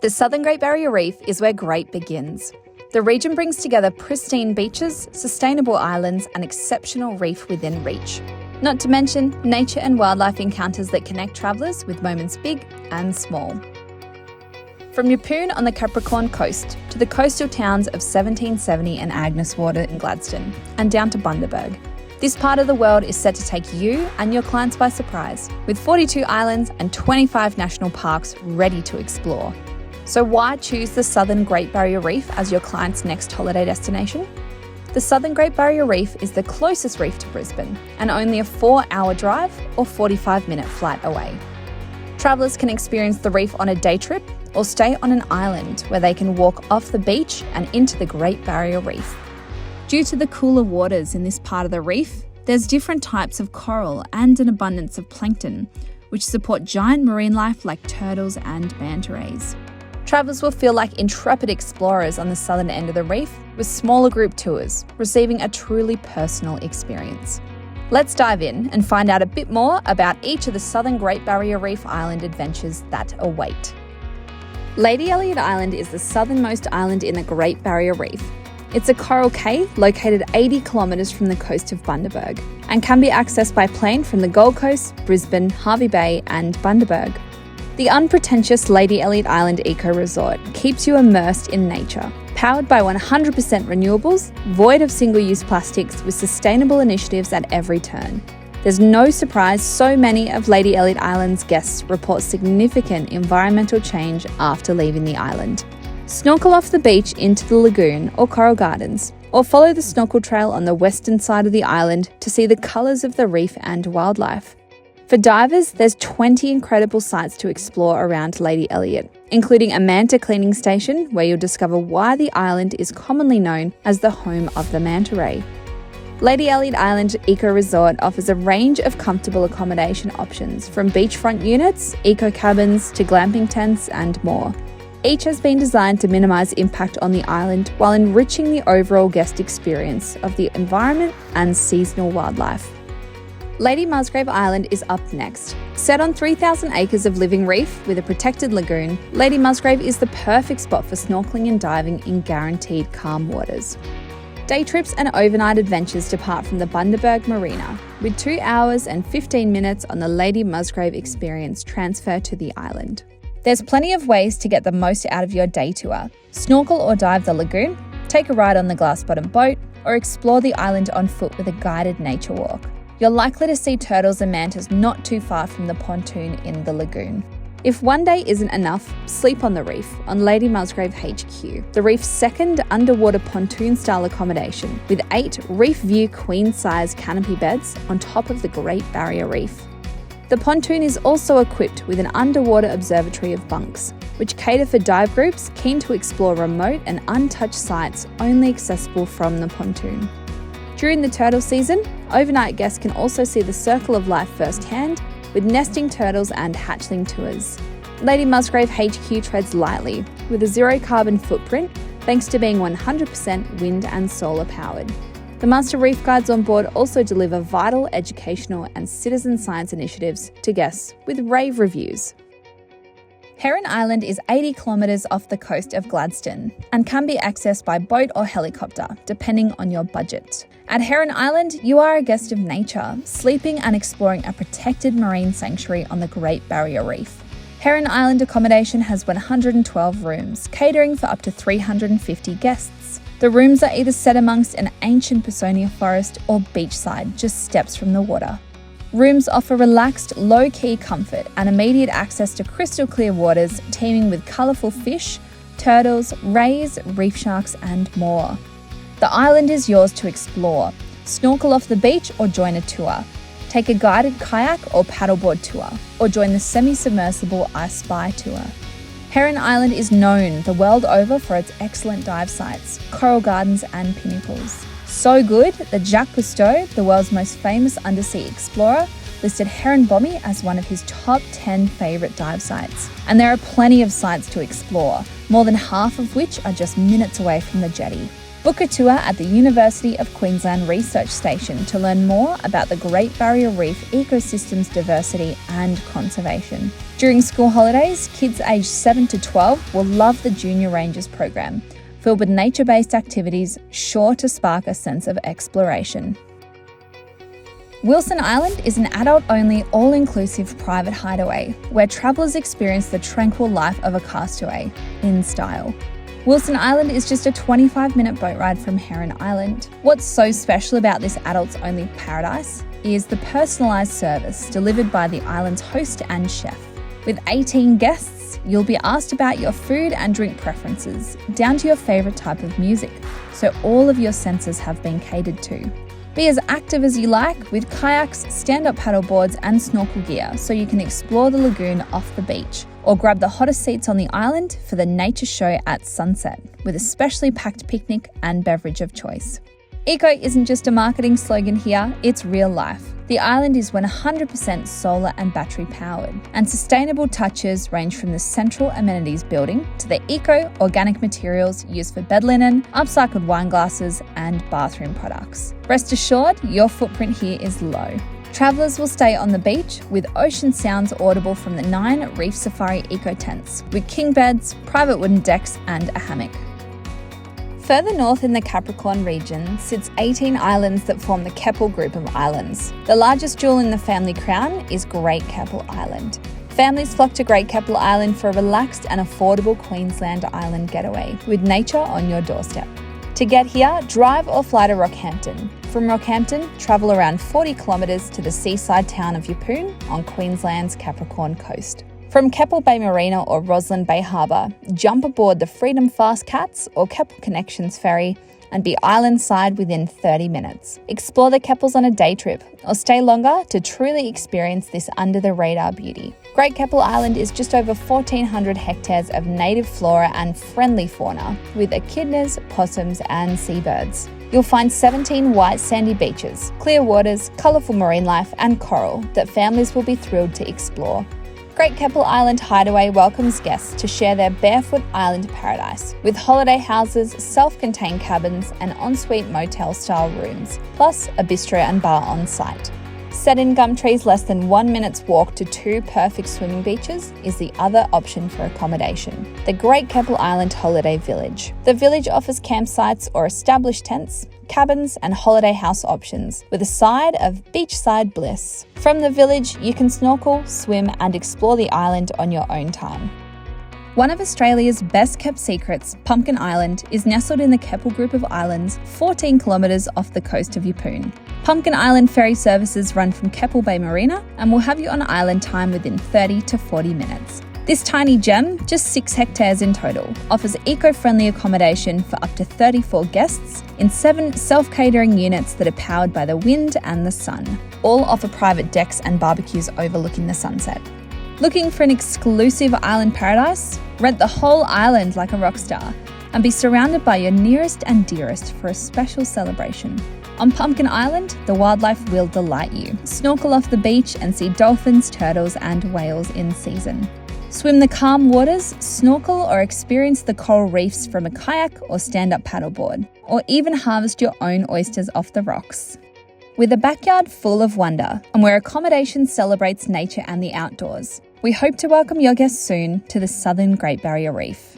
The Southern Great Barrier Reef is where great begins. The region brings together pristine beaches, sustainable islands, and exceptional reef within reach. Not to mention nature and wildlife encounters that connect travellers with moments big and small. From Yeppoon on the Capricorn coast to the coastal towns of 1770 and Agnes Water in Gladstone, and down to Bundaberg, this part of the world is set to take you and your clients by surprise, with 42 islands and 25 national parks ready to explore. So why choose the Southern Great Barrier Reef as your client's next holiday destination? The Southern Great Barrier Reef is the closest reef to Brisbane and only a 4-hour drive or 45-minute flight away. Travellers can experience the reef on a day trip or stay on an island where they can walk off the beach and into the Great Barrier Reef. Due to the cooler waters in this part of the reef, there's different types of coral and an abundance of plankton, which support giant marine life like turtles and manta rays. Travellers will feel like intrepid explorers on the southern end of the reef with smaller group tours, receiving a truly personal experience. Let's dive in and find out a bit more about each of the Southern Great Barrier Reef Island adventures that await. Lady Elliot Island is the southernmost island in the Great Barrier Reef. It's a coral cay located 80 kilometres from the coast of Bundaberg and can be accessed by plane from the Gold Coast, Brisbane, Hervey Bay and Bundaberg. The unpretentious Lady Elliot Island Eco Resort keeps you immersed in nature, powered by 100% renewables, void of single-use plastics with sustainable initiatives at every turn. There's no surprise so many of Lady Elliot Island's guests report significant environmental change after leaving the island. Snorkel off the beach into the lagoon or coral gardens, or follow the snorkel trail on the western side of the island to see the colours of the reef and wildlife. For divers, there's 20 incredible sites to explore around Lady Elliot, including a manta cleaning station where you'll discover why the island is commonly known as the home of the manta ray. Lady Elliot Island Eco Resort offers a range of comfortable accommodation options from beachfront units, eco cabins to glamping tents and more. Each has been designed to minimise impact on the island while enriching the overall guest experience of the environment and seasonal wildlife. Lady Musgrave Island is up next. Set on 3,000 acres of living reef with a protected lagoon, Lady Musgrave is the perfect spot for snorkeling and diving in guaranteed calm waters. Day trips and overnight adventures depart from the Bundaberg Marina, with 2 hours and 15 minutes on the Lady Musgrave experience transfer to the island. There's plenty of ways to get the most out of your day tour. Snorkel or dive the lagoon, take a ride on the glass-bottom boat, or explore the island on foot with a guided nature walk. You're likely to see turtles and mantas not too far from the pontoon in the lagoon. If one day isn't enough, sleep on the reef on Lady Musgrave HQ, the reef's second underwater pontoon-style accommodation with 8 Reef View queen-size canopy beds on top of the Great Barrier Reef. The pontoon is also equipped with an underwater observatory of bunks, which cater for dive groups keen to explore remote and untouched sites only accessible from the pontoon. During the turtle season, overnight guests can also see the circle of life firsthand with nesting turtles and hatchling tours. Lady Musgrave HQ treads lightly with a zero carbon footprint thanks to being 100% wind and solar powered. The Master Reef Guides on board also deliver vital educational and citizen science initiatives to guests with rave reviews. Heron Island is 80 kilometres off the coast of Gladstone and can be accessed by boat or helicopter, depending on your budget. At Heron Island, you are a guest of nature, sleeping and exploring a protected marine sanctuary on the Great Barrier Reef. Heron Island accommodation has 112 rooms, catering for up to 350 guests. The rooms are either set amongst an ancient Personia forest or beachside, just steps from the water. Rooms offer relaxed, low-key comfort and immediate access to crystal clear waters teeming with colourful fish, turtles, rays, reef sharks and more. The island is yours to explore. Snorkel off the beach or join a tour. Take a guided kayak or paddleboard tour, or join the semi-submersible I Spy tour. Heron Island is known the world over for its excellent dive sites, coral gardens and pinnacles. So good that Jacques Cousteau, the world's most famous undersea explorer, listed Heron Bommy as one of his top 10 favourite dive sites. And there are plenty of sites to explore, more than half of which are just minutes away from the jetty. Book a tour at the University of Queensland Research Station to learn more about the Great Barrier Reef ecosystem's diversity and conservation. During school holidays, kids aged 7 to 12 will love the Junior Rangers program, filled with nature-based activities sure to spark a sense of exploration. Wilson Island is an adult-only, all-inclusive private hideaway where travellers experience the tranquil life of a castaway in style. Wilson Island is just a 25-minute boat ride from Heron Island. What's so special about this adults-only paradise is the personalised service delivered by the island's host and chef. With 18 guests, you'll be asked about your food and drink preferences, down to your favourite type of music, so all of your senses have been catered to. Be as active as you like with kayaks, stand-up paddleboards and snorkel gear so you can explore the lagoon off the beach, or grab the hottest seats on the island for the nature show at sunset with a specially packed picnic and beverage of choice. Eco isn't just a marketing slogan here, it's real life. The island is 100% solar and battery powered, and sustainable touches range from the central amenities building to the eco-organic materials used for bed linen, upcycled wine glasses and bathroom products. Rest assured, your footprint here is low. Travellers will stay on the beach with ocean sounds audible from the 9 Reef Safari eco tents, with king beds, private wooden decks and a hammock. Further north in the Capricorn region sits 18 islands that form the Keppel group of islands. The largest jewel in the family crown is Great Keppel Island. Families flock to Great Keppel Island for a relaxed and affordable Queensland island getaway, with nature on your doorstep. To get here, drive or fly to Rockhampton. From Rockhampton, travel around 40 kilometres to the seaside town of Yeppoon on Queensland's Capricorn coast. From Keppel Bay Marina or Roslyn Bay Harbour, jump aboard the Freedom Fast Cats or Keppel Connections ferry and be island-side within 30 minutes. Explore the Keppels on a day trip or stay longer to truly experience this under-the-radar beauty. Great Keppel Island is just over 1,400 hectares of native flora and friendly fauna with echidnas, possums and seabirds. You'll find 17 white sandy beaches, clear waters, colourful marine life and coral that families will be thrilled to explore. Great Keppel Island Hideaway welcomes guests to share their barefoot island paradise with holiday houses, self-contained cabins and ensuite motel-style rooms, plus a bistro and bar on site. Set in gum trees less than 1 minute's walk to 2 perfect swimming beaches is the other option for accommodation, the Great Keppel Island Holiday Village. The village offers campsites or established tents, cabins and holiday house options with a side of beachside bliss. From the village, you can snorkel, swim and explore the island on your own time. One of Australia's best kept secrets, Pumpkin Island, is nestled in the Keppel group of islands 14 kilometres off the coast of Yeppoon. Pumpkin Island ferry services run from Keppel Bay Marina and will have you on island time within 30 to 40 minutes. This tiny gem, just 6 hectares in total, offers eco-friendly accommodation for up to 34 guests in 7 self-catering units that are powered by the wind and the sun. All offer private decks and barbecues overlooking the sunset. Looking for an exclusive island paradise? Rent the whole island like a rock star and be surrounded by your nearest and dearest for a special celebration. On Pumpkin Island, the wildlife will delight you. Snorkel off the beach and see dolphins, turtles and whales in season. Swim the calm waters, snorkel or experience the coral reefs from a kayak or stand-up paddleboard, or even harvest your own oysters off the rocks. With a backyard full of wonder and where accommodation celebrates nature and the outdoors, we hope to welcome your guests soon to the southern Great Barrier Reef.